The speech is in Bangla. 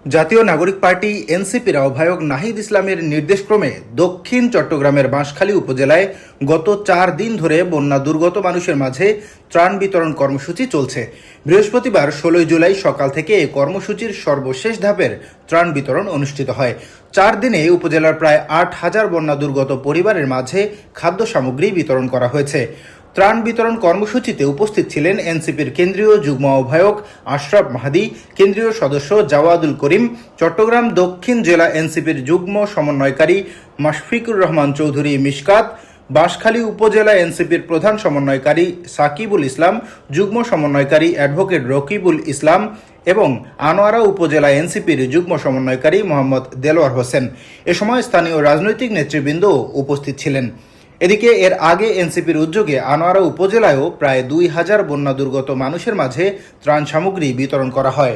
জাতীয় নাগরিক পার্টি এনসিপির আহ্বায়ক নাহিদ ইসলামের নির্দেশক্রমে দক্ষিণ চট্টগ্রামের বাঁশখালী উপজেলায় গত 4 দিন ধরে বন্যা দুর্গত মানুষের মাঝে ত্রাণ বিতরণ কর্মসূচি চলছে। বৃহস্পতিবার 16 জুলাই সকাল থেকে এই কর্মসূচির সর্বশেষ ধাপের ত্রাণ বিতরণ অনুষ্ঠিত হয়। 4 দিনে উপজেলার প্রায় 8,000 বন্যা দুর্গত পরিবারের মাঝে খাদ্য সামগ্রী বিতরণ করা হয়েছে। ত্রাণ বিতরণ কর্মসূচিতে উপস্থিত ছিলেন এনসিপির কেন্দ্রীয় যুগ্ম আহ্বায়ক আশরাফ মাহাদি, কেন্দ্রীয় সদস্য জাওয়াদুল করিম, চট্টগ্রাম দক্ষিণ জেলা এনসিপির যুগ্ম সমন্বয়কারী মাশফিকুর রহমান চৌধুরী মিশকাত, বাঁশখালী উপজেলা এনসিপির প্রধান সমন্বয়কারী সাকিবুল ইসলাম, যুগ্ম সমন্বয়কারী অ্যাডভোকেট রকিবুল ইসলাম এবং আনোয়ারা উপজেলা এনসিপির যুগ্ম সমন্বয়কারী মোহাম্মদ দেলোয়ার হোসেন। এ সময় স্থানীয় রাজনৈতিক নেতৃবৃন্দ উপস্থিত ছিলেন। এদিকে এর আগে এনসিপির উদ্যোগে আনোয়ারা উপজেলায়ও প্রায় 2,000 বন্যা দুর্গত মানুষের মাঝে ত্রাণ সামগ্রী বিতরণ করা হয়।